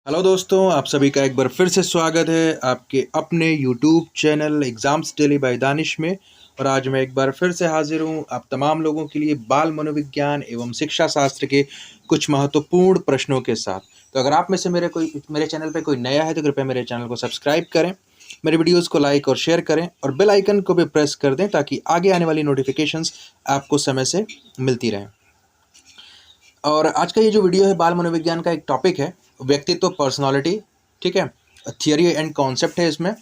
Hello दोस्तों, आप सभी का एक बार फिर से स्वागत है आपके अपने YouTube channel exams daily by Danish में। और आज मैं एक बार फिर से हाज़िर हूँ आप तमाम लोगों के लिए बाल मनोविज्ञान एवं शिक्षा शास्त्र के कुछ महत्वपूर्ण प्रश्नों के साथ। तो अगर आप में से मेरे चैनल पे कोई नया है तो कृपया मेरे चैनल को सब्सक्राइब करें, मेरे वीडियोज़ को लाइक और शेयर करें और बेल आइकन को भी प्रेस कर दें ताकि आगे आने वाली नोटिफिकेशंस आपको समय से मिलती रहें। और आज का ये जो वीडियो है बाल मनोविज्ञान का एक टॉपिक है व्यक्तित्व पर्सनालिटी, ठीक है। थियरी एंड कॉन्सेप्ट है इसमें,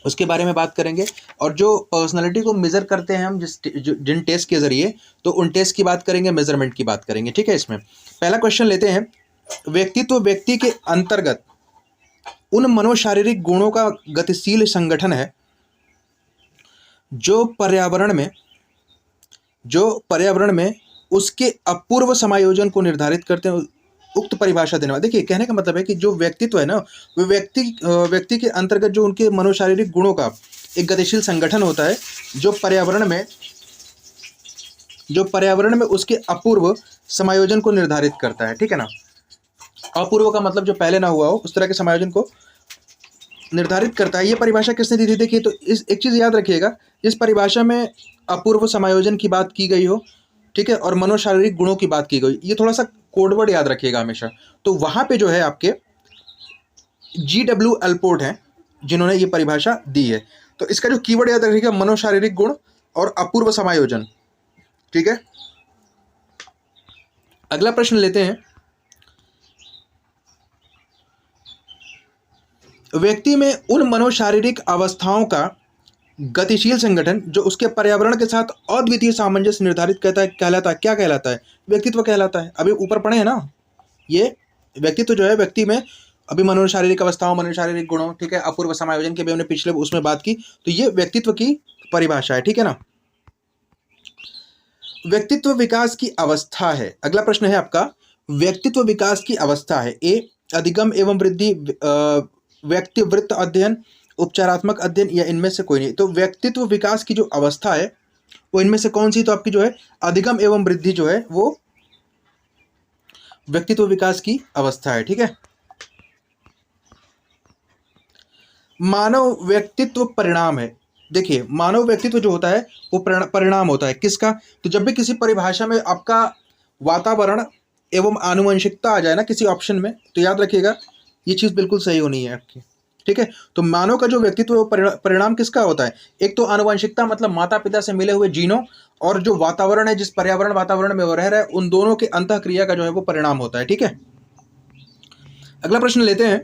उसके बारे में बात करेंगे। और जो पर्सनालिटी को मेज़र करते हैं हम जिन टेस्ट के ज़रिए, तो उन टेस्ट की बात करेंगे, मेज़रमेंट की बात करेंगे, ठीक है। इसमें पहला क्वेश्चन लेते हैं। व्यक्तित्व व्यक्ति के अंतर्गत उन मनोशारीरिक गुणों का गतिशील संगठन है जो पर्यावरण में उसके अपूर्व समायोजन को निर्धारित करते हैं। उक्त परिभाषा देने वाला, देखिए कहने का मतलब है कि जो व्यक्तित्व है ना, वो व्यक्ति के अंतर्गत जो उनके मनोशारीरिक गुणों का एक गतिशील संगठन होता है जो पर्यावरण में उसके अपूर्व समायोजन को निर्धारित करता है, ठीक है ना। अपूर्व का मतलब जो पहले ना हुआ हो, उस तरह के समायोजन को निर्धारित करता है। ये परिभाषा किसने दी थी? देखिए, तो इस एक चीज़ याद रखिएगा, इस परिभाषा में अपूर्व समायोजन की बात की गई हो, ठीक है, और मनोशारीरिक गुणों की बात की गई। ये थोड़ा सा कोडवर्ड याद रखिएगा हमेशा। तो वहाँ पे जो है आपके GW अल्पोर्ट हैं जिन्होंने ये परिभाषा दी है। तो इसका जो कीवर्ड याद रखिएगा, मनोशारीरिक गुण और अपूर्व समायोजन, ठीक है। अगला प्रश्न लेते हैं। व्यक्ति में उन मनोशारीरिक अवस्थाओं का गतिशील संगठन जो उसके पर्यावरण के साथ अद्वितीय सामंजस्य निर्धारित करता है कहलाता है, क्या कहलाता है? व्यक्तित्व कहलाता है। अभी ऊपर पढ़े हैं ना, ये व्यक्तित्व जो है व्यक्ति में, अभी मनोशारीरिक अवस्थाओं, मनोशारीरिक गुणों, ठीक है, अपूर्व समायोजन की भी हमने पिछले उसमें बात की। तो ये व्यक्तित्व की परिभाषा है, ठीक है ना। व्यक्तित्व विकास की अवस्था है। अगला प्रश्न है आपका, व्यक्तित्व विकास की अवस्था है। ए अधिगम एवं वृद्धि, व्यक्तिवृत्त अध्ययन, उपचारात्मक अध्ययन, या इनमें से कोई नहीं। तो व्यक्तित्व विकास की जो अवस्था है वो इनमें से कौन सी? तो आपकी जो है अधिगम एवं वृद्धि जो है वो व्यक्तित्व विकास की अवस्था है, ठीक है। मानव व्यक्तित्व परिणाम है। देखिए, मानव व्यक्तित्व जो होता है वो परिणाम होता है किसका? तो जब भी किसी परिभाषा में आपका वातावरण एवं आनुवंशिकता आ जाए ना किसी ऑप्शन में, तो याद रखिएगा ये चीज़ बिल्कुल सही होनी है आपकी, ठीक है। तो मानव का जो व्यक्तित्व वो परिणाम किसका होता है? एक तो आनुवंशिकता, मतलब माता पिता से मिले हुए जीनों, और जो वातावरण है, जिस वातावरण में वो रह रहा है, उन दोनों के अंतःक्रिया का जो है वो परिणाम होता है, ठीक है। अगला प्रश्न लेते हैं।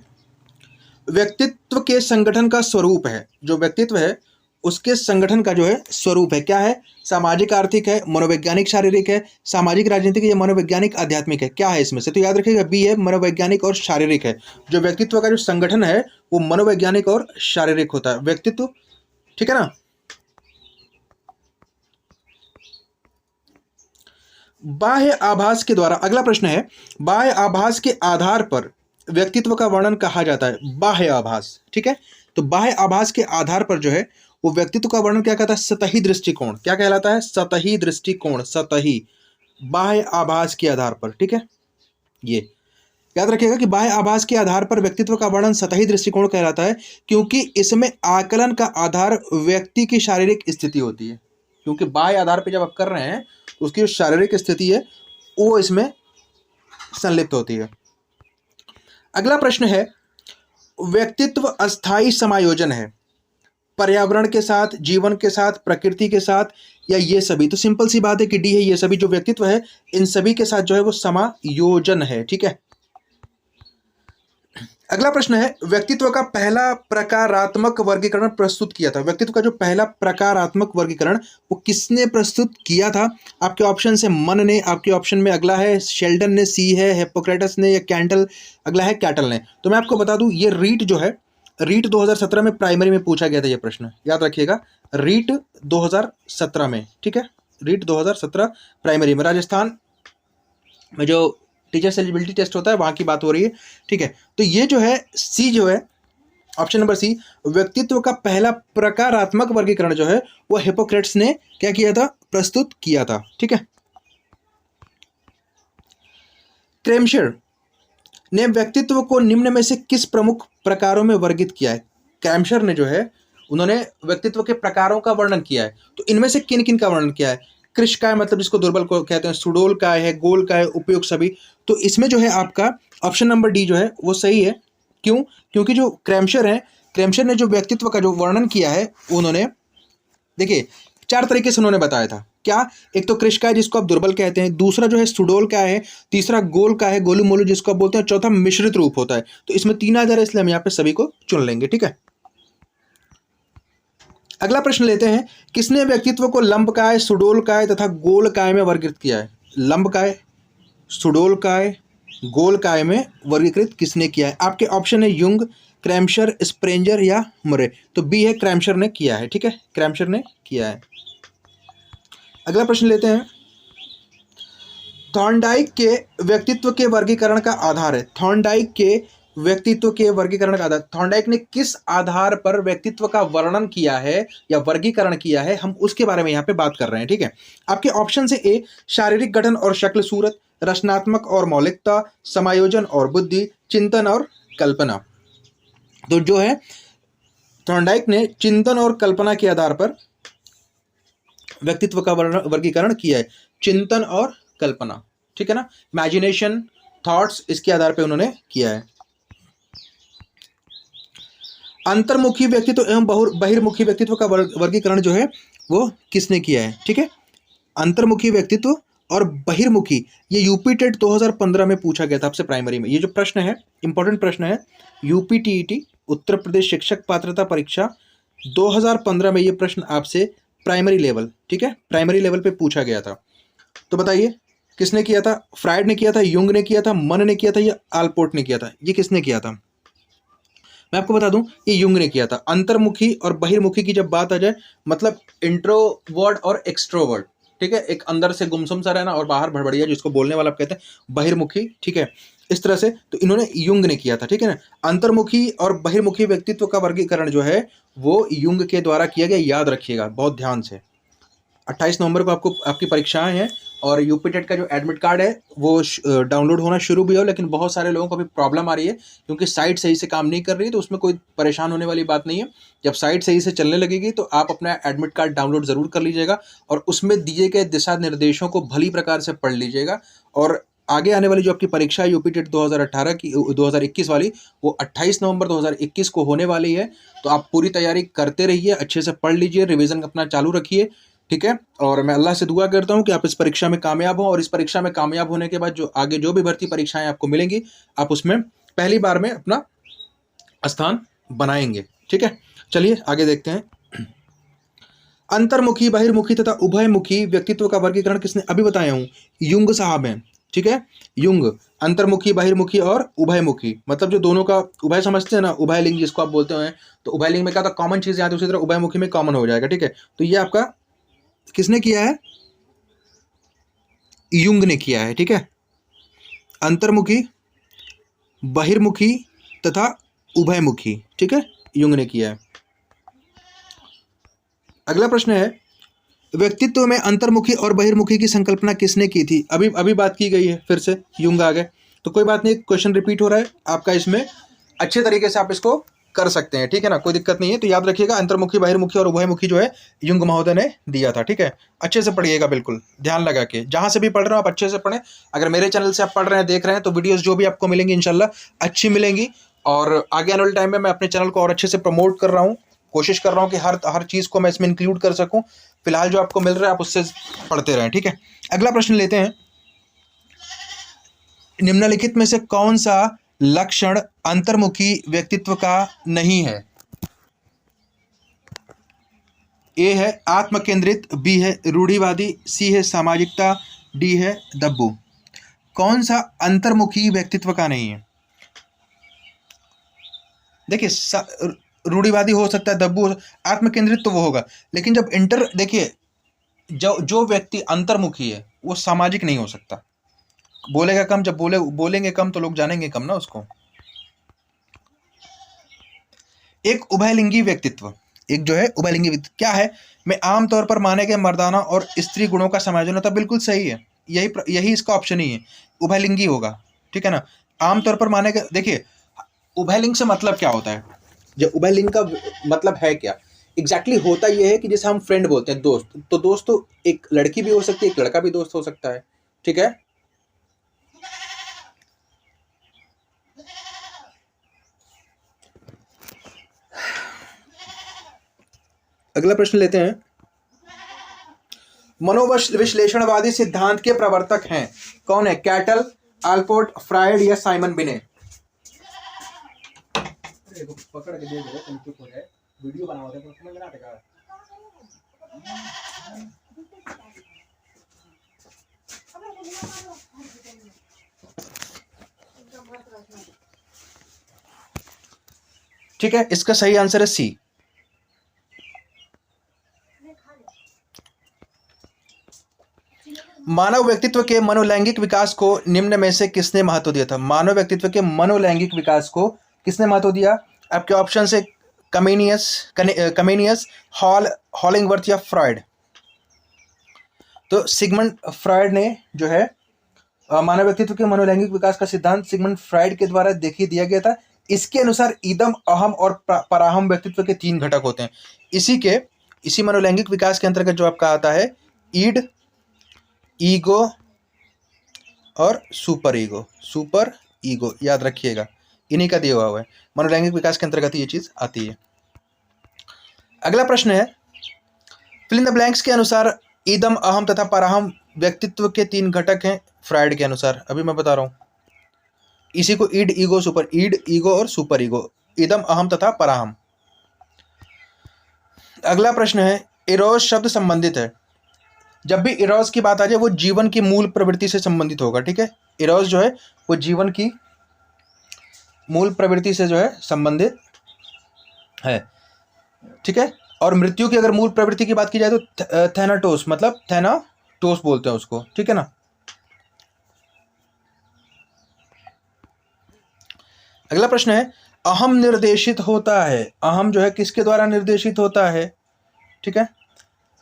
व्यक्तित्व के संगठन का स्वरूप है, जो व्यक्तित्व है उसके संगठन का जो है स्वरूप है, क्या है? सामाजिक आर्थिक है, मनोवैज्ञानिक शारीरिक है, सामाजिक राजनीतिक या मनोवैज्ञानिक आध्यात्मिक है, क्या है इसमें से? तो याद रखिएगा बी है, मनोवैज्ञानिक और शारीरिक है। जो व्यक्तित्व का जो संगठन है वो मनोवैज्ञानिक और शारीरिक होता है व्यक्तित्व, ठीक है ना। बाह्य आभास के द्वारा, अगला प्रश्न है, बाह्य आभास के आधार पर व्यक्तित्व का वर्णन कहा जाता है। बाह्य आभास, ठीक है। तो बाह्य आभास के आधार पर जो है वो व्यक्तित्व का वर्णन क्या कहता है? सतही दृष्टिकोण, क्या कहलाता है? सतही दृष्टिकोण, सतही, बाह्य आभास के आधार पर, ठीक है। ये याद रखिएगा कि बाह्य आभास के आधार पर व्यक्तित्व का वर्णन सतही दृष्टिकोण कहलाता है, क्योंकि इसमें आकलन का आधार व्यक्ति की शारीरिक स्थिति होती है। क्योंकि बाह्य आधार पर जब आप कर रहे हैं तो उसकी जो शारीरिक स्थिति है वो इसमें संलिप्त होती है। अगला प्रश्न है, व्यक्तित्व अस्थायी समायोजन है पर्यावरण के साथ, जीवन के साथ, प्रकृति के साथ, या ये सभी? तो सिंपल सी बात है कि डी है, ये सभी। जो व्यक्तित्व है इन सभी के साथ जो है वो समायोजन है, ठीक है। अगला प्रश्न है, व्यक्तित्व का पहला प्रकारात्मक वर्गीकरण प्रस्तुत किया था। व्यक्तित्व का जो पहला प्रकारात्मक वर्गीकरण वो किसने प्रस्तुत किया था? आपके ऑप्शन है मन ने, आपके ऑप्शन में अगला है शेल्डन ने, सी है हिप्पोक्रेटस ने, या कैंटल, अगला है कैटल ने। तो मैं आपको बता दूं, ये रीट जो है, रीट 2017 में प्राइमरी में पूछा गया था ये प्रश्न, याद रखिएगा। रीट 2017 में, ठीक है, रीट 2017 प्राइमरी में, राजस्थान में जो टीचर्स एलिजिबिलिटी टेस्ट होता है वहाँ की बात हो रही है, ठीक है। तो ये जो है सी जो है, ऑप्शन नंबर सी, व्यक्तित्व का पहला प्रकारात्मक वर्गीकरण जो है वो हिप्पोक्रेट्स ने क्या किया था? प्रस्तुत किया था, ठीक है। क्रेमशर ने व्यक्तित्व को निम्न में से किस प्रमुख प्रकारों में वर्गित किया है? क्रैमशर ने जो है उन्होंने व्यक्तित्व के प्रकारों का वर्णन किया है, तो इनमें से किन किन का वर्णन किया है? कृशकाय मतलब जिसको दुर्बल को कहते हैं, सुडोलकाय है, गोलकाय, उपयुक्त सभी। तो इसमें जो है आपका ऑप्शन नंबर डी जो है वो सही है। क्यों? क्योंकि जो क्रैमशर है, क्रैमशर ने जो व्यक्तित्व का जो वर्णन किया है, उन्होंने देखिए 4 तरीके से उन्होंने बताया था। क्या? एक तो कृशकाय जिसको आप दुर्बल कहते हैं, दूसरा जो है सुडोलकाय है, तीसरा गोलकाय है, गोलू मोलू जिसको आप बोलते हैं, चौथा मिश्रित रूप होता है। तो इसमें 3 आ जा रहा है, इसलिए हम यहाँ पे सभी को चुन लेंगे। ठीक है, अगला प्रश्न लेते हैं। किसने व्यक्तित्व को लंबकाय, सुडोलकाय तथा गोलकाय में वर्गीकृत किया है? लंबकाय, सुडोलकाय, गोलकाय में वर्गीकृत किसने किया है? आपके ऑप्शन है युंग, क्रैमशर, स्प्रेंजर या मुरे। तो बी है, क्रैमशर ने किया है। ठीक है, क्रैमशर ने किया है। अगला प्रश्न लेते हैं। थॉर्नडाइक के व्यक्तित्व के वर्गीकरण का आधार है। थॉर्नडाइक के व्यक्तित्व के वर्गीकरण का आधार, थॉर्नडाइक ने किस आधार पर व्यक्तित्व का वर्णन किया है या वर्गीकरण किया है, हम उसके बारे में यहाँ पे बात कर रहे हैं। ठीक है, आपके ऑप्शन से ए शारीरिक गठन और शक्ल सूरत, रचनात्मक और मौलिकता, समायोजन और बुद्धि, चिंतन और कल्पना। तो जो है थॉर्नडाइक ने चिंतन और कल्पना के आधार पर व्यक्तित्व का वर्गीकरण किया है। चिंतन और कल्पना, ठीक है ना, इमेजिनेशन, थॉट्स, इसके आधार पर उन्होंने किया है। अंतर्मुखी व्यक्तित्व एवं बहिर्मुखी व्यक्तित्व का वर्गीकरण जो है वो किसने किया है? ठीक है, अंतर्मुखी व्यक्तित्व और बहिर्मुखी, ये यूपी टेट 2015 में पूछा गया था आपसे प्राइमरी में। ये जो प्रश्न है, इंपॉर्टेंट प्रश्न है, यूपी टीईटी उत्तर प्रदेश शिक्षक पात्रता परीक्षा 2015 में ये प्रश्न आपसे प्राइमरी लेवल, ठीक है, प्राइमरी लेवल पे पूछा गया था। तो बताइए किसने किया था? फ्राइड ने किया था, युंग ने किया था, मन ने किया था या आलपोर्ट ने किया था? ये किसने किया था? मैं आपको बता दूं, ये युंग ने किया था। अंतर्मुखी और बहिर्मुखी की जब बात आ जाए, मतलब इंट्रोवर्ड और एक्सट्रोवर्ड, ठीक है, एक अंदर से गुमसुम सा रहना और बाहर भड़बड़िया, जिसको बोलने वाला आप कहते हैं बहिर्मुखी, ठीक है, इस तरह से। तो इन्होंने युंग ने किया था, ठीक है ना। अंतर्मुखी और बहिर्मुखी व्यक्तित्व का वर्गीकरण जो है वो युंग के द्वारा किया गया, याद रखिएगा बहुत ध्यान से। 28 नवंबर को आपको आपकी परीक्षाएं हैं और यूपी टेट का जो एडमिट कार्ड है वो डाउनलोड होना शुरू भी हो, लेकिन बहुत सारे लोगों को अभी प्रॉब्लम आ रही है क्योंकि साइट सही से काम नहीं कर रही है। तो उसमें कोई परेशान होने वाली बात नहीं है। जब साइट सही से चलने लगेगी तो आप अपना एडमिट कार्ड डाउनलोड ज़रूर कर लीजिएगा और उसमें दिए गए दिशा निर्देशों को भली प्रकार से पढ़ लीजिएगा। और आगे आने वाली जो आपकी परीक्षा है यूपी टेट 2018 की 2021 वाली, वो 28 नवंबर 2021 को होने वाली है। तो आप पूरी तैयारी करते रहिए, अच्छे से पढ़ लीजिए, रिवीजन अपना चालू रखिए, ठीक है। और मैं अल्लाह से दुआ करता हूँ कि आप इस परीक्षा में कामयाब हो और इस परीक्षा में कामयाब होने के बाद जो आगे जो भी भर्ती परीक्षाएं आपको मिलेंगी, आप उसमें पहली बार में अपना स्थान बनाएंगे, ठीक है। चलिए आगे देखते हैं। अंतर्मुखी, बहिर्मुखी तथा उभयमुखी व्यक्तित्व का वर्गीकरण किसने? अभी बताया हूँ, युंग साहब हैं, ठीक है। युंग अंतर्मुखी, बहिर्मुखी और उभयमुखी, मतलब जो दोनों का उभय समझते हैं ना, उभय लिंग जिसको आप बोलते हैं। तो उभय लिंग में क्या था, कॉमन चीज़ यहाँ, उसी तरह उभयमुखी में कॉमन हो जाएगा, ठीक है। तो ये आपका किसने किया है? युंग ने किया है, ठीक है। अंतर्मुखी, बहिर्मुखी तथा उभयमुखी, ठीक है, युंग ने किया है। अगला प्रश्न है, व्यक्तित्व में अंतर्मुखी और बहिर्मुखी की संकल्पना किसने की थी? अभी बात की गई है, फिर से युंग आ गए, तो कोई बात नहीं, क्वेश्चन रिपीट हो रहा है आपका, इसमें अच्छे तरीके से आप इसको कर सकते हैं, ठीक है ना, कोई दिक्कत नहीं है। तो याद रखिएगा, अंतर्मुखी, बहिर्मुखी और उभयमुखी जो है युंग महोदय ने दिया था, ठीक है। अच्छे से पढ़िएगा, बिल्कुल ध्यान लगा के, जहां से भी पढ़ रहे हो आप अच्छे से पढ़ें। अगर मेरे चैनल से आप पढ़ रहे हैं, देख रहे हैं, तो वीडियोस जो भी आपको मिलेंगी इंशाल्लाह अच्छी मिलेंगी। और आगे आने वाले टाइम में मैं अपने चैनल को और अच्छे से प्रमोट कर रहा हूँ, कोशिश कर रहा हूँ कि हर चीज़ को मैं इसमें इंक्लूड कर सकूँ। फिलहाल जो आपको मिल रहा है आप उससे पढ़ते रहें, ठीक है। अगला प्रश्न लेते हैं, निम्नलिखित में से कौन सा लक्षण अंतर्मुखी व्यक्तित्व का नहीं है? ए है आत्मकेंद्रित, बी है रूढ़िवादी, सी है सामाजिकता, डी है दब्बू। कौन सा अंतर्मुखी व्यक्तित्व का नहीं है? देखिए, रूढ़िवादी हो सकता है, दब्बू हो, आत्मकेंद्रित तो वो होगा, लेकिन जब देखिए, जो व्यक्ति अंतर्मुखी है वो सामाजिक नहीं हो सकता। बोलेगा कम, जब बोलेंगे कम तो लोग जानेंगे कम ना उसको। एक उभयलिंगी व्यक्तित्व, एक जो है उभयलिंगी व्यक्तित्व क्या है? मैं आमतौर पर माने गए मर्दाना और स्त्री गुणों का समायोजन होता है। बिल्कुल सही है, यही इसका ऑप्शन ही है, उभयलिंगी होगा, ठीक है ना। आमतौर पर माने गए, देखिए उभयलिंग से मतलब क्या होता है, जो उभयलिंग का मतलब है क्या एग्जैक्टली होता यह है कि जैसे हम फ्रेंड बोलते हैं दोस्त, तो दोस्त तो एक लड़की भी हो सकती है, एक लड़का भी दोस्त हो सकता है, ठीक है। अगला प्रश्न लेते हैं, मनोविश्लेषणवादी सिद्धांत के प्रवर्तक हैं कौन है? कैटल, आल्पोर्ट, फ्रायड या साइमन बिनेट? पकड़ के दे दे, तुम चुप हो जाए, वीडियो बनाओ तो समझ में ना आएगा। ठीक है, इसका सही आंसर है सी। मानव व्यक्तित्व के मनोलैंगिक विकास को निम्न में से किसने महत्व दिया था? मानव व्यक्तित्व के मनोलैंगिक विकास को किसने महत्व दिया? आपके ऑप्शन है कमेनियस, हॉल, हॉलिंगवर्थ या फ्रॉइड। तो सिगमंड फ्रॉइड ने जो है मानव व्यक्तित्व के मनोलैंगिक विकास का सिद्धांत सिगमंड फ्रॉइड के द्वारा देखिए दिया गया था। इसके अनुसार इदम, अहम और पराहम व्यक्तित्व के 3 घटक होते हैं। इसी मनोलैंगिक विकास के अंतर्गत जो आपका आता है ईड, ईगो और सुपर ईगो याद रखिएगा, इन्हीं का दिया हुआ है। मनोलैंगिक विकास के अंतर्गत ये चीज आती है। अगला प्रश्न है, फिल इन द ब्लैंक्स के अनुसार इदम, अहम तथा पराहम व्यक्तित्व के 3 घटक हैं फ्रायड के अनुसार। अभी मैं बता रहा हूं, इसी को ईड, ईगो और सुपर ईगो, इदम, अहम तथा पराहम। अगला प्रश्न है, इरोस शब्द संबंधित है। जब भी इरोस की बात आ जाए वो जीवन की मूल प्रवृत्ति से संबंधित होगा, ठीक है। इरोस जो है वो जीवन की मूल प्रवृत्ति से जो है संबंधित है, ठीक है। और मृत्यु की अगर मूल प्रवृत्ति की बात की जाए तो थैनाटोस, मतलब थैनाटोस बोलते हैं उसको, ठीक है ना। अगला प्रश्न है, अहम निर्देशित होता है, अहम जो है किसके द्वारा निर्देशित होता है? ठीक है,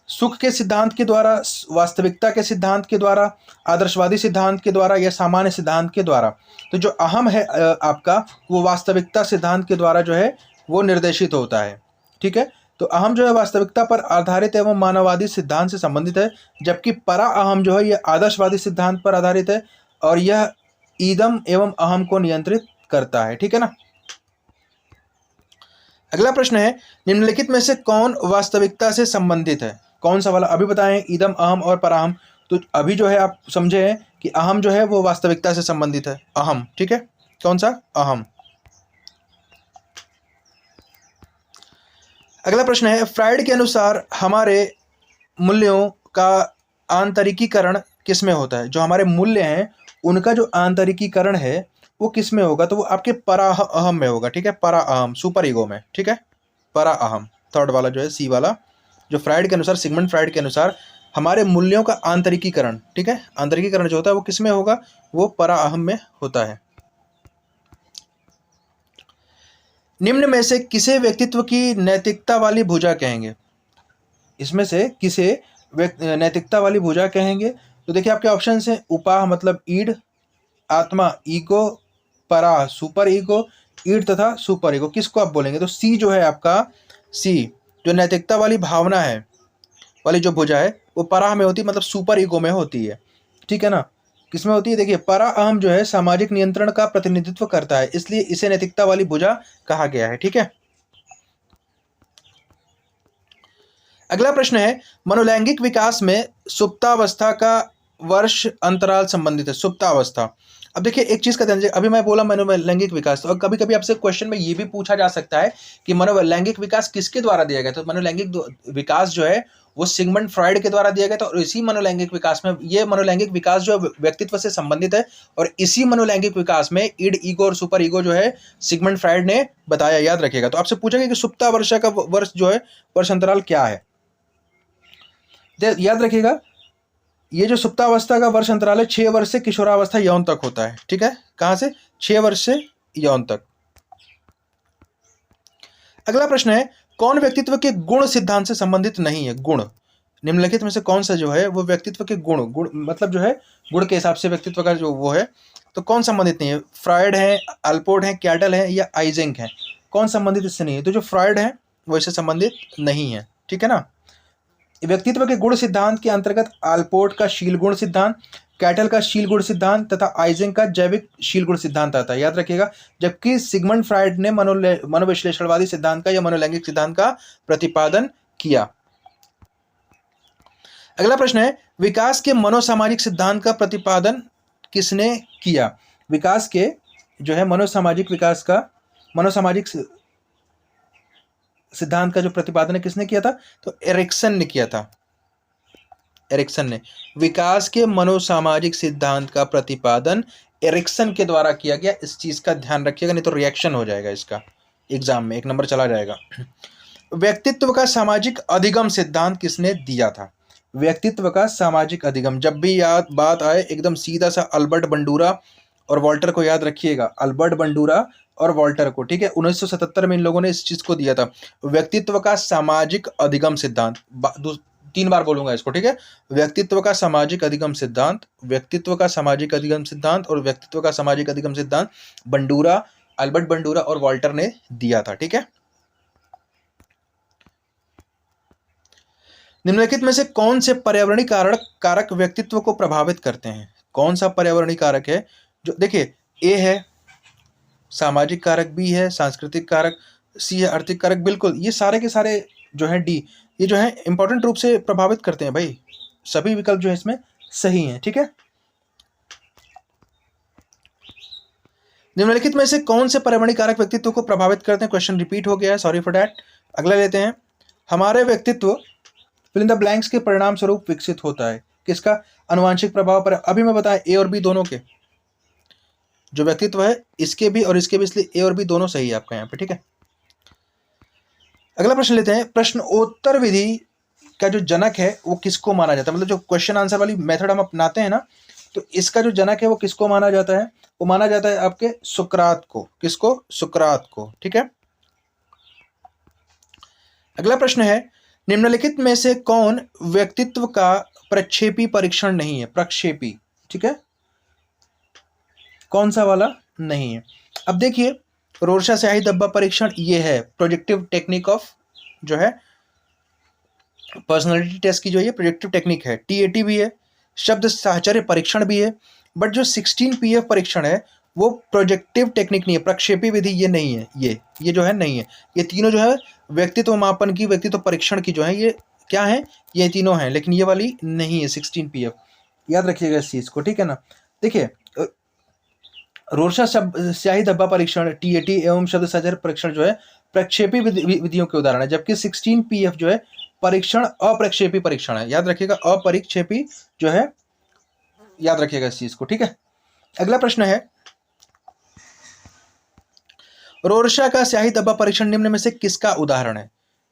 सुख के सिद्धांत के द्वारा, वास्तविकता के सिद्धांत के द्वारा, आदर्शवादी सिद्धांत के द्वारा या सामान्य सिद्धांत के द्वारा। तो जो अहम है आपका, वो वास्तविकता सिद्धांत के द्वारा जो है वो निर्देशित होता है, ठीक है। तो अहम जो है वास्तविकता पर आधारित एवं मानववादी सिद्धांत से संबंधित है, जबकि परा अहम जो है यह आदर्शवादी सिद्धांत पर आधारित है और यह ईदम एवं अहम को नियंत्रित करता है, ठीक है ना। अगला प्रश्न है, निम्नलिखित में से कौन वास्तविकता से संबंधित है? कौन सा वाला? अभी बताएं ईदम, अहम और पराहम। तो अभी जो है आप समझे हैं कि अहम जो है वो वास्तविकता से संबंधित है, अहम, ठीक है। कौन सा? अहम। अगला प्रश्न है, फ्रायड के अनुसार हमारे मूल्यों का आंतरिकीकरण किस में होता है? जो हमारे मूल्य हैं उनका जो आंतरिकीकरण है वो किस में होगा? तो वो आपके परा अहम में होगा, ठीक है। परा अहम, सुपर ईगो में, ठीक है। परा अहम, थर्ड वाला जो है सी वाला, जो फ्रायड के अनुसार, सिगमंड फ्रायड के अनुसार हमारे मूल्यों का आंतरिकीकरण, ठीक है, आंतरिकीकरण जो होता है वो किस में होगा? वो परा अहम में होता है। निम्न में से किसे व्यक्तित्व की नैतिकता वाली भुजा कहेंगे? इसमें से किसे नैतिकता वाली भुजा कहेंगे? तो देखिए आपके ऑप्शन है, उपाह मतलब ईड, आत्मा ईगो, परा सुपर ईगो, ईड तथा सुपर ईगो। किसको आप बोलेंगे? तो सी जो है आपका, सी जो नैतिकता वाली भावना है वाली जो भुजा है वो परा में होती है, मतलब सुपर ईगो में होती है, ठीक है ना। किसमें होती है? देखिए परा अहम जो है सामाजिक नियंत्रण का प्रतिनिधित्व करता है, इसलिए इसे नैतिकता वाली भुजा कहा गया है, ठीक है। अगला प्रश्न है, मनोलैंगिक विकास में सुप्तावस्था का वर्ष अंतराल संबंधित है। सुप्तावस्था, अब देखिए एक चीज का ध्यान दीजिए, अभी मैं बोला मनोलैंगिक विकास, और कभी कभी आपसे क्वेश्चन में ये भी पूछा जा सकता है कि मनोलैंगिक विकास किसके द्वारा दिया गया? तो मनोलैंगिक विकास जो है वो सिगमंड फ्रॉइड के द्वारा दिया गया था, और इसी मनोलैंगिक विकास में, ये मनोलैंगिक विकास जो है व्यक्तित्व से संबंधित है, और इसी मनोलैंगिक विकास में ईड, ईगो और सुपर ईगो जो है सिगमंड फ्रॉइड ने बताया, याद रखिएगा। तो आपसे पूछेंगे कि सुप्तावस्था का वर्ष जो है वर्ष अंतराल क्या है? याद रखिएगा, ये जो सुप्तावस्था का वर्ष अंतराल है 6 वर्ष से किशोरावस्था यौन तक होता है, ठीक है। कहां से? 6 वर्ष से यौन तक। अगला प्रश्न है, कौन व्यक्तित्व के गुण सिद्धांत से संबंधित नहीं है? गुण, निम्नलिखित में से कौन सा जो है वो व्यक्तित्व के गुण मतलब जो है गुण के हिसाब से व्यक्तित्व का जो वो है, तो कौन संबंधित नहीं है? फ्रॉयड है, अल्पोर्ट है, कैटल है या आइजेंक है? कौन संबंधित इससे नहीं है? तो जो फ्रॉयड है वो इससे संबंधित नहीं है, ठीक है ना। व्यक्तित्व के गुण सिद्धांत के अंतर्गत अल्पोर्ट का शील गुण सिद्धांत, कैटल का शील गुण सिद्धांत तथा आइजेंक का जैविक शील गुण सिद्धांत आता है, याद रखिएगा। जबकि सिगमंड फ्रायड ने मनोविश्लेषणवादी सिद्धांत का या मनोलैंगिक सिद्धांत का प्रतिपादन किया। अगला प्रश्न है, विकास के मनोसामाजिक सिद्धांत का प्रतिपादन किसने किया? विकास के जो है मनोसामाजिक विकास का मनोसामाजिक सिद्धांत का जो प्रतिपादन है किसने किया था? तो एरिक्सन ने किया था। एरिक्सन ने विकास के मनोसामाजिक सिद्धांत का प्रतिपादन एरिक्सन के द्वारा किया गया। इस चीज का ध्यान रखिएगा, नहीं तो रिएक्शन हो जाएगा इसका, एग्जाम में 1 नंबर चला जाएगा। व्यक्तित्व का सामाजिक अधिगम सिद्धांत किसने दिया था? व्यक्तित्व का सामाजिक अधिगम, जब भी याद बात आए एकदम सीधा सा अल्बर्ट बंडूरा और वॉल्टर को याद रखिएगा। अल्बर्ट बंडूरा और वॉल्टर को, ठीक है। 1977 में इन लोगों ने इस चीज को दिया था, व्यक्तित्व का सामाजिक अधिगम सिद्धांत। 3 बार बोलूंगा इसको, ठीक है। व्यक्तित्व का सामाजिक अधिगम सिद्धांत, व्यक्तित्व का सामाजिक अधिगम सिद्धांत और व्यक्तित्व का सामाजिक अधिगम सिद्धांत बंडूरा, अल्बर्ट बंडूरा और वॉल्टर ने दिया था, ठीक है। निम्नलिखित में से कौन से पर्यावरणीय कारक व्यक्तित्व को प्रभावित करते हैं? कौन सा पर्यावरणीय कारक है जो, देखिए, ए है सामाजिक कारक, बी है सांस्कृतिक कारक, सी है आर्थिक कारक। बिल्कुल, ये सारे के सारे जो है डी, ये जो है इंपॉर्टेंट रूप से प्रभावित करते हैं भाई। सभी विकल्प जो है इसमें सही हैं, ठीक है। निम्नलिखित में से कौन से पर्यावरणीय कारक व्यक्तित्व को प्रभावित करते हैं? क्वेश्चन रिपीट हो गया है, सॉरी फॉर दैट। अगला लेते हैं, हमारे व्यक्तित्व फिल इन द ब्लैंक्स के परिणाम स्वरूप विकसित होता है। किसका? अनुवांशिक प्रभाव पर। अभी मैं बताया ए और बी दोनों के जो व्यक्तित्व है, इसके भी और इसके भी, इसलिए ए और बी दोनों सही है आपका यहाँ पे, ठीक है। अगला प्रश्न लेते हैं, प्रश्नोत्तर विधि का जो जनक है वो किसको माना जाता है? मतलब जो क्वेश्चन आंसर वाली मेथड हम अपनाते हैं ना, तो इसका जो जनक है वो किसको माना जाता है? वो माना जाता है आपके सुकरात को। किसको? सुकरात को, ठीक है। अगला प्रश्न है, निम्नलिखित में से कौन व्यक्तित्व का प्रक्षेपी परीक्षण नहीं है? प्रक्षेपी, ठीक है, कौन सा वाला नहीं है? अब देखिए, रोरशा स्याही धब्बा परीक्षण ये है प्रोजेक्टिव टेक्निक ऑफ, जो है पर्सनालिटी टेस्ट की जो ये प्रोजेक्टिव टेक्निक है। टीएटी भी है, शब्द साहचर्य परीक्षण भी है, बट जो 16 PF परीक्षण है वो प्रोजेक्टिव टेक्निक नहीं है, प्रक्षेपी विधि ये नहीं है। ये जो है नहीं है। ये तीनों जो है व्यक्तित्व मापन की, व्यक्तित्व परीक्षण की जो है, ये क्या है? ये तीनों हैं, लेकिन ये वाली नहीं है 16 PF। याद रखिएगा इस चीज को, ठीक है ना। देखिए, रोरशा स्याही धब्बा परीक्षण, टीएटी एवं शब्द साहचर्य परीक्षण जो है प्रक्षेपी विधियों के उदाहरण है, जबकि 16 PF जो है परीक्षण अप्रक्षेपी परीक्षण है। याद रखिएगा, अपरिक्षेपी जो है, याद रखिएगा इस चीज को, ठीक है। अगला प्रश्न है, रोरशा का स्याही धब्बा परीक्षण निम्न में से किसका उदाहरण है?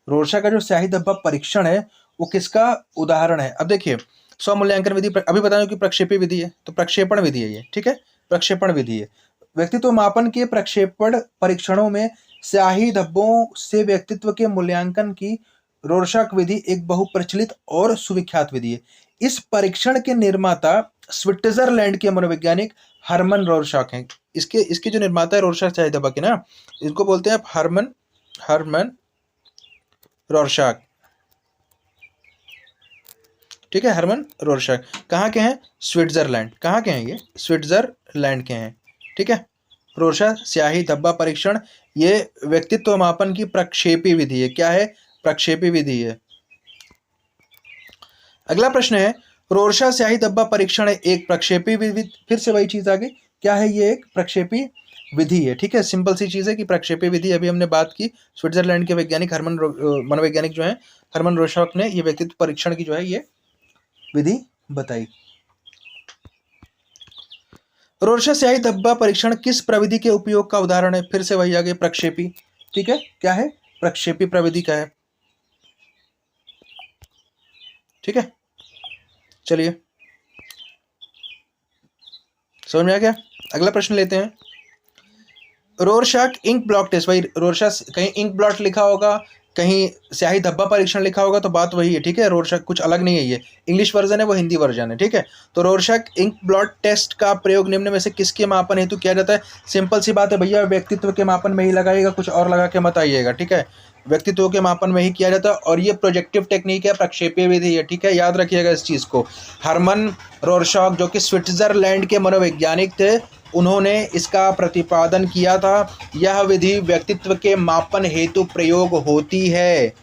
रोरशा का जो स्याही धब्बा परीक्षण है वो किसका उदाहरण है? अब देखिए, स्वमूल्यांकन विधि, अभी बताया कि प्रक्षेपी विधि है, तो प्रक्षेपण विधि है ये, ठीक है, प्रक्षेपण विधि है। व्यक्तित्व मापन के प्रक्षेपण परीक्षणों में स्याही धब्बों से व्यक्तित्व के मूल्यांकन की रोरशाक विधि एक बहुप्रचलित और सुविख्यात विधि है। इस परीक्षण के निर्माता स्विट्जरलैंड के मनोवैज्ञानिक हर्मन रोरशाक हैं। इसके जो निर्माता है रोरशाक स्याही धब्बा के ना, इनको बोलते हैं हर्मन रोरशाक, ठीक है, हर्मन रोरशाक। कहाँ के हैं? स्विट्जरलैंड। कहाँ के हैं ये? स्विट्जरलैंड के हैं, ठीक है। रोरशा स्याही धब्बा परीक्षण ये व्यक्तित्व मापन की प्रक्षेपी विधि है। क्या है? प्रक्षेपी विधि है। अगला प्रश्न है, रोरशा स्याही धब्बा परीक्षण एक प्रक्षेपी विधि, फिर से वही चीज आ गई। क्या है? ये एक प्रक्षेपी विधि है, ठीक है। सिंपल सी चीज है कि प्रक्षेपी विधि, अभी हमने बात की, स्विट्जरलैंड के वैज्ञानिक मनोवैज्ञानिक जो है हर्मन रोरशाक ने ये व्यक्तित्व परीक्षण की जो है ये विधि बताई। रोरशा स्याही धब्बा परीक्षण किस प्रविधि के उपयोग का उदाहरण है? फिर से वही आगे, प्रक्षेपी, ठीक है। क्या है? प्रक्षेपी प्रविधि का है, ठीक है। चलिए, समझ में आ गया। अगला प्रश्न लेते हैं, रोरशाक इंक ब्लॉट टेस्ट। भाई रोरशा, कहीं इंक ब्लॉट लिखा होगा, कहीं स्याही धब्बा परीक्षण लिखा होगा, तो बात वही है, ठीक है। रोरशाक कुछ अलग नहीं है, ये इंग्लिश वर्जन है वो हिंदी वर्जन है, ठीक है। तो रोरशक इंक ब्लॉट टेस्ट का प्रयोग निम्न में से किसके मापन हेतु किया जाता है? सिंपल सी बात है भैया, व्यक्तित्व के मापन में ही लगाइएगा, कुछ और लगा के मत आइएगा, ठीक है। व्यक्तित्व के मापन में ही किया जाता है और ये प्रोजेक्टिव टेक्निक है, प्रक्षेपीय विधि है, ठीक है, याद रखिएगा इस चीज़ को। हरमन रोरशॉक जो कि स्विट्जरलैंड के मनोवैज्ञानिक थे, उन्होंने इसका प्रतिपादन किया था। यह विधि व्यक्तित्व के मापन हेतु प्रयोग होती है।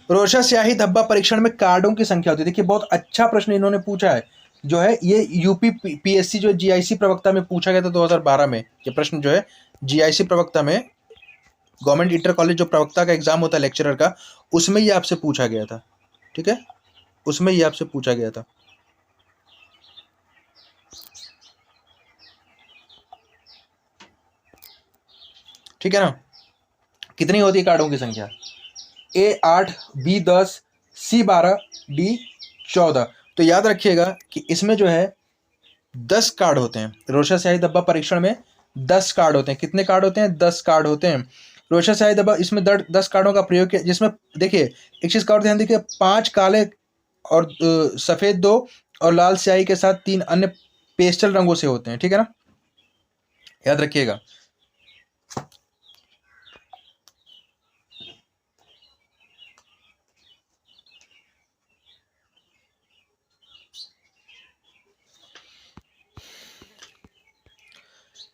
रोरशक स्याही धब्बा परीक्षण में कार्डों की संख्या होती है। देखिए बहुत अच्छा प्रश्न इन्होंने पूछा है, जो है ये यूपी पीएससी जो जीआईसी प्रवक्ता में पूछा गया था 2012 में। ये प्रश्न जो है जीआईसी प्रवक्ता में, गवर्नमेंट इंटर कॉलेज जो प्रवक्ता का एग्जाम होता है लेक्चरर का, उसमें ये आपसे पूछा गया था, ठीक है, उसमें ये आपसे पूछा गया था। ठीक है ना। कितनी होती है कार्डों की संख्या? A8, B10, C12, D14। तो याद रखिएगा कि इसमें जो है 10 कार्ड होते हैं। रोरशक स्याही धब्बा परीक्षण में 10 कार्ड होते हैं। कितने कार्ड होते हैं? 10 कार्ड होते हैं। रोरशक स्याही धब्बा इसमें 10 कार्डों का प्रयोग किया, जिसमें देखिए एक चीज़ का और ध्यान देखिए, 5 काले और सफ़ेद 2 और लाल स्याही के साथ 3 अन्य पेस्टल रंगों से होते हैं, ठीक है ना, याद रखिएगा।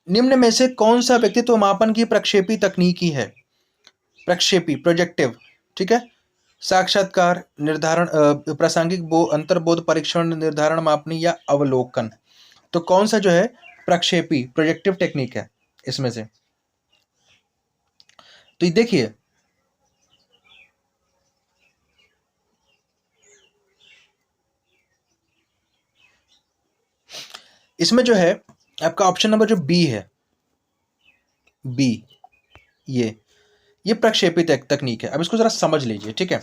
निम्न में से कौन सा व्यक्तित्व मापन की प्रक्षेपी तकनीकी है? प्रक्षेपी, प्रोजेक्टिव, ठीक है। साक्षात्कार, निर्धारण, प्रासंगिक अंतर्बोध परीक्षण, निर्धारण मापनी या अवलोकन। तो कौन सा जो है प्रक्षेपी, प्रोजेक्टिव टेक्निक है इसमें से? तो देखिए इसमें जो है आपका ऑप्शन नंबर जो बी है, बी, ये प्रक्षेपी तकनीक है। अब इसको जरा समझ लीजिए, ठीक है।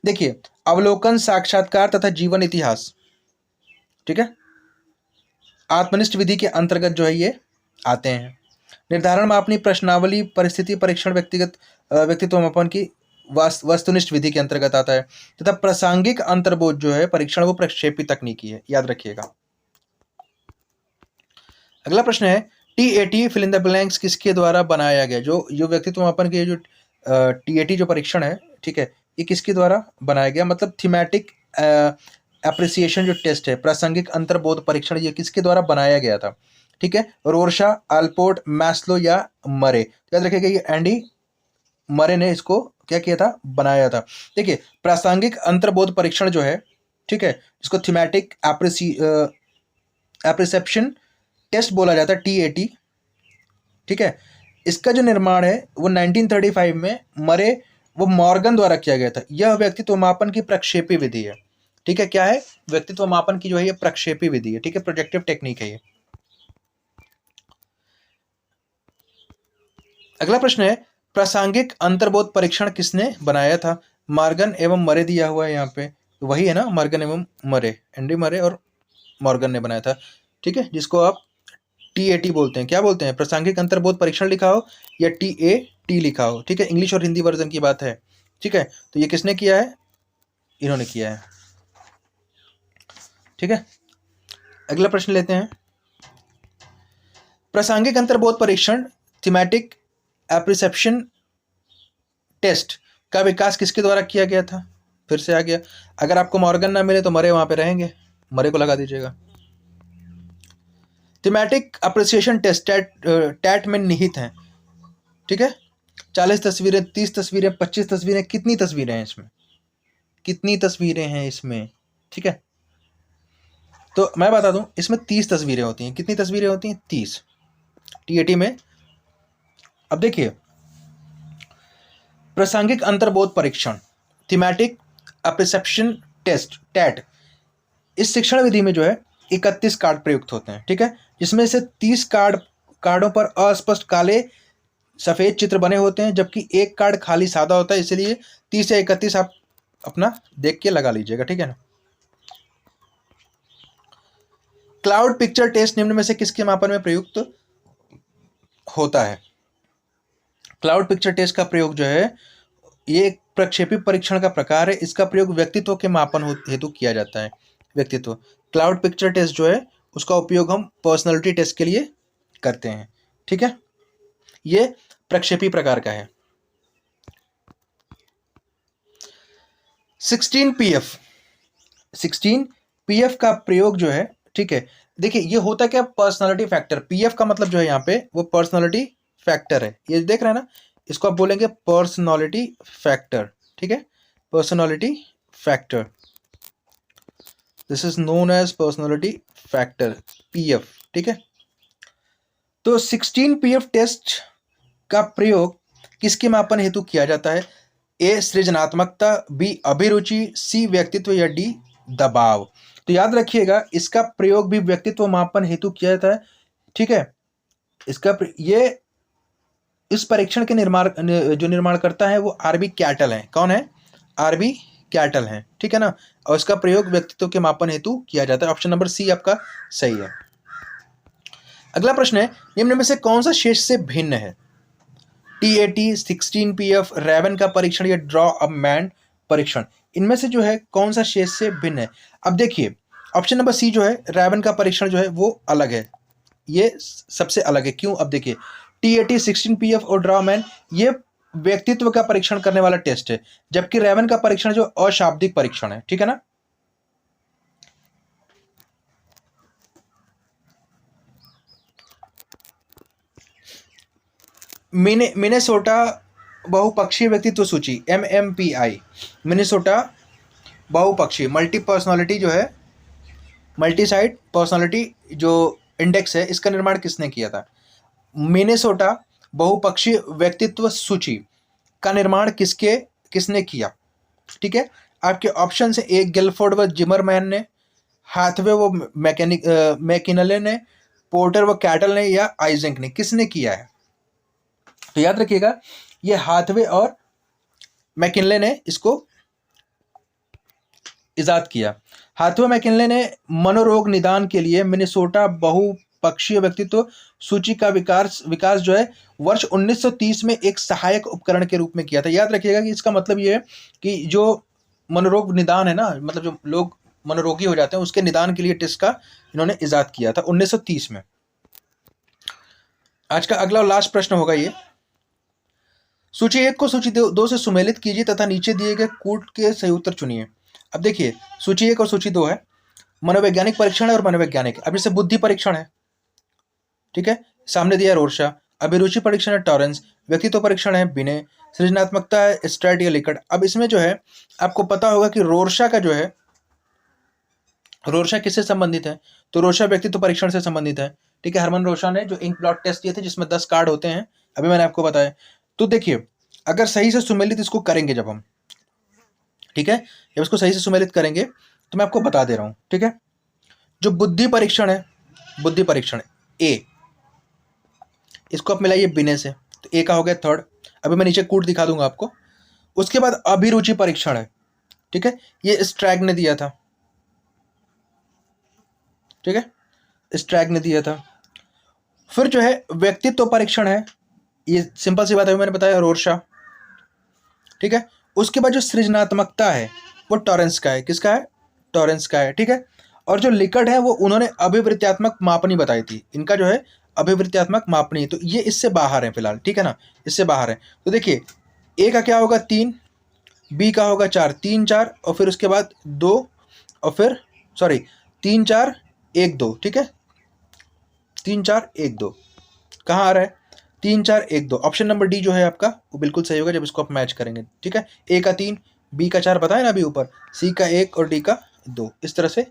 देखिए अवलोकन, साक्षात्कार तथा जीवन इतिहास, ठीक है, आत्मनिष्ठ विधि के अंतर्गत जो है ये आते हैं। निर्धारण मापनी, प्रश्नावली, परिस्थिति परीक्षण व्यक्तित्व मापन की वस्तुनिष्ठ विधि के अंतर्गत आता है। तथा प्रासंगिक अंतर्बोध जो है परीक्षण वो प्रक्षेपी तकनीकी है, याद रखिएगा। अगला प्रश्न है TAT fill in the blanks किसके द्वारा बनाया गया? जो व्यक्तित्व मापन के जो TAT जो परीक्षण है, ठीक है, ये किसके द्वारा बनाया गया? मतलब थीमेटिक एप्रिसिएशन जो टेस्ट है, प्रासंगिक अंतर्बोध परीक्षण, ये किसके द्वारा बनाया गया था? ठीक है, रोरशा, अल्पोर्ट, मैस्लो या मरे। याद रखिएगा ये एंडी मरे ने इसको क्या किया था? बनाया था। देखिए प्रासंगिक अंतर्बोध परीक्षण जो है, ठीक है, इसको थीमेटिक एप्रिसेप्शन टेस्ट बोला जाता है, TAT, ठीक है। इसका जो निर्माण है वो 1935 में मरे वो मॉर्गन द्वारा किया गया था। यह व्यक्तित्व मापन की प्रक्षेपी विधि है, ठीक है। क्या है? व्यक्तित्व मापन की जो है ये प्रक्षेपी विधि है, ठीक है, प्रोजेक्टिव टेक्निक है ये। अगला प्रश्न है प्रासंगिक अंतर्बोध परीक्षण किसने बनाया था? मॉर्गन एवं मरे दिया हुआ है यहाँ पे, वही है ना, मॉर्गन एवं मरे, एंडी मरे और मॉर्गन ने बनाया था, ठीक है, जिसको आप TAT बोलते हैं। क्या बोलते हैं? प्रासंगिक अंतर्बोध परीक्षण लिखा हो या TAT लिखा हो, ठीक है, इंग्लिश और हिंदी वर्जन की बात है, ठीक है। तो ये किसने किया है? इन्होंने किया है, ठीक है। अगला प्रश्न लेते हैं। प्रासंगिक अंतर्बोध परीक्षण थीमेटिक एप्रिसेप्शन टेस्ट का विकास किसके द्वारा किया गया था? फिर से आ गया। अगर आपको मॉर्गन ना मिले तो मरे वहां पे रहेंगे, मरे को लगा दीजिएगा। थीमेटिक अप्रिसिएशन टेस्ट टैट में निहित हैं, ठीक है। 40 तस्वीरें, 30 तस्वीरें, 25 तस्वीरें, कितनी तस्वीरें हैं इसमें? कितनी तस्वीरें हैं इसमें, ठीक है। तो मैं बता दूं, इसमें 30 तस्वीरें होती हैं। कितनी तस्वीरें होती हैं? 30 TAT में। अब देखिए प्रासंगिक अंतर्बोध परीक्षण थीमेटिक अप्रिसेप्शन टेस्ट टैट, इस शिक्षण विधि में जो है 31 कार्ड प्रयुक्त होते हैं, ठीक है, जिसमें से 30 कार्डों पर अस्पष्ट काले सफ़ेद चित्र बने होते हैं, जबकि एक कार्ड खाली सादा होता है। इसलिए 30 या 31 आप अपना देख के लगा लीजिएगा, ठीक है ना। क्लाउड पिक्चर टेस्ट निम्न में से किसके मापन में प्रयुक्त होता है? क्लाउड पिक्चर टेस्ट का प्रयोग जो है ये एक प्रक्षेपी परीक्षण का प्रकार है। इसका प्रयोग व्यक्तित्व के मापन हेतु किया जाता है। व्यक्तित्व क्लाउड पिक्चर टेस्ट जो है उसका उपयोग हम पर्सनालिटी टेस्ट के लिए करते हैं। ठीक है, ये प्रक्षेपी प्रकार का है। 16 पीएफ का प्रयोग जो है, ठीक है, देखिए ये होता क्या, पर्सनालिटी फैक्टर। पीएफ का मतलब जो है यहाँ पे वो पर्सनालिटी फैक्टर है, ये देख रहे हैं ना, इसको आप बोलेंगे पर्सनालिटी फैक्टर। ठीक है, personality factor, this is known as personality factor, PF. ठीक है, तो 16 पीएफ टेस्ट का प्रयोग किसके मापन हेतु किया जाता है? ए सृजनात्मकता, बी अभिरुचि, सी व्यक्तित्व या डी दबाव। तो याद रखिएगा इसका प्रयोग भी व्यक्तित्व मापन हेतु किया जाता है। ठीक है, ये इस परीक्षण के निर्माण करता है वो आरबी कैटल है। कौन है? आरबी कैटल है। ठीक है ना, और इसका प्रयोग व्यक्तित्व के मापन हेतु किया जाता है। ऑप्शन नंबर सी आपका सही है। अगला प्रश्न है, निम्न में से कौन सा शेष से भिन्न है? टीएटी, 16 पीएफ, रैवन का परीक्षण या ड्रॉ अ मैन परीक्षण, इनमें से जो है कौन सा शेष से भिन्न है? अब देखिए ऑप्शन नंबर सी जो है रैवन का परीक्षण जो है वो अलग है, ये सबसे अलग है। क्यों? अब देखिए टीएटी, 16 पीएफ और ड्रॉ मैन ये व्यक्तित्व का परीक्षण करने वाला टेस्ट है, जबकि रैवन का परीक्षण जो अशाब्दिक परीक्षण है। ठीक है ना, मिनेसोटा बहुपक्षीय व्यक्तित्व सूची, MMPI, मिनेसोटा बहुपक्षीय मल्टी पर्सनालिटी जो है, मल्टी साइड पर्सनालिटी जो इंडेक्स है, इसका निर्माण किसने किया था? मिनेसोटा बहुपक्षीय व्यक्तित्व सूची का निर्माण किसने किया? ठीक है, आपके ऑप्शन है, एक गिलफोर्ड व जिमरमैन ने, हाथवे व मैकिनले ने, पोर्टर व कैटल ने, या आइजेंक ने। किसने किया है? तो याद रखिएगा ये हाथवे और मैकिनले ने इसको इजाद किया। हाथवे मैकिनले ने मनोरोग निदान के लिए मिनेसोटा बहुपक्षीय व्यक्तित्व सूची का विकास जो है वर्ष 1930 में एक सहायक उपकरण के रूप में किया था। याद रखिएगा कि इसका मतलब ये है कि जो मनोरोग निदान है ना, मतलब जो लोग मनोरोगी हो जाते हैं उसके निदान के लिए टेस्ट का इन्होंने इजाद किया था 1930 में। आज का अगला और लास्ट प्रश्न होगा ये, सूची 1 को सूची 2 से सुमेलित कीजिए तथा नीचे दिए गए कूट के सही उत्तर चुनिए। अब देखिए सूची 1 और सूची 2 है, मनोवैज्ञानिक परीक्षण है और मनोवैज्ञानिक। अब जैसे बुद्धि परीक्षण है, ठीक है, सामने दिया है रोर्शा, अभिरुचि परीक्षण है टॉरेंस, व्यक्तित्व परीक्षण है बिने, सृजनात्मकता है स्ट्रैट या लिकर्ट। अब इसमें जो है आपको पता होगा कि रोर्शा का जो है, रोर्शा किससे संबंधित है? तो रोर्शा व्यक्तित्व परीक्षण से संबंधित है। ठीक है, हरमन रोर्शा ने जो इंक ब्लॉट टेस्ट दिए थे जिसमें 10 कार्ड होते हैं, अभी मैंने आपको बताया। तो देखिए अगर सही से सुमेलित इसको करेंगे जब हम, ठीक है, जब इसको सही से सुमेलित करेंगे तो मैं आपको बता दे रहा हूं। ठीक है, जो बुद्धि परीक्षण है, बुद्धि परीक्षण ए, इसको आप मिलाइए बिने से, तो ए का हो गया थर्ड। अभी मैं नीचे कूट दिखा दूंगा आपको। उसके बाद अभिरुचि परीक्षण है, ठीक है, ये स्ट्रैग ने दिया था। ठीक है, स्ट्रैग ने दिया था। फिर जो है व्यक्तित्व परीक्षण है, ये सिंपल सी बात है, मैंने बताया रोर्शा। ठीक है, उसके बाद जो सृजनात्मकता है वो टॉरेंस का है। किसका है? टॉरेंस का है। ठीक है, और जो लिकर्ट है वो उन्होंने अभिवृत्त्यात्मक मापनी बताई थी, इनका जो है अभिवृत्त्यात्मक मापनी, तो ये इससे बाहर है फिलहाल। ठीक है ना, इससे बाहर है। तो देखिए ए का क्या होगा 3, बी का होगा 4, 3 4, और फिर उसके बाद 2, और फिर 3 4 1 2। ठीक है, 3 4 1 2 कहाँ आ रहा है? 3 4 1 2। ऑप्शन नंबर डी जो है आपका वो बिल्कुल सही होगा जब इसको आप मैच करेंगे। ठीक है, ए का 3, बी का 4 बताया ना अभी ऊपर, सी का 1 और डी का 2, इस तरह से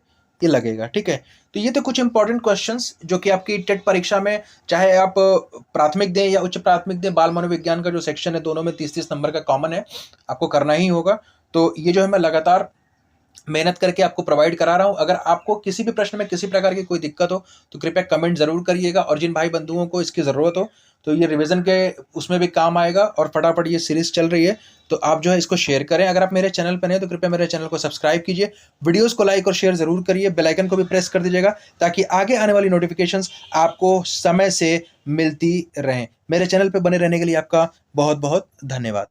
ये लगेगा। ठीक है, तो ये तो कुछ इंपॉर्टेंट क्वेश्चंस जो कि आपकी टेट परीक्षा में, चाहे आप प्राथमिक दें या उच्च प्राथमिक दें, बाल मनोविज्ञान का जो सेक्शन है दोनों में 30-30 नंबर का कॉमन है, आपको करना ही होगा। तो ये जो है मैं लगातार मेहनत करके आपको प्रोवाइड करा रहा हूं। अगर आपको किसी भी प्रश्न में किसी प्रकार की कोई दिक्कत हो तो कृपया कमेंट जरूर करिएगा, और जिन भाई बंधुओं को इसकी ज़रूरत हो तो ये रिवीजन के उसमें भी काम आएगा, और फटाफट ये सीरीज चल रही है तो आप जो है इसको शेयर करें। अगर आप मेरे चैनल पर हैं तो कृपया मेरे चैनल को सब्सक्राइब कीजिए, वीडियोस को लाइक और शेयर जरूर करिए, बेल आइकन को भी प्रेस कर दीजिएगा ताकि आगे आने वाली नोटिफिकेशंस आपको समय से मिलती रहें। मेरे चैनल पर बने रहने के लिए आपका बहुत बहुत धन्यवाद।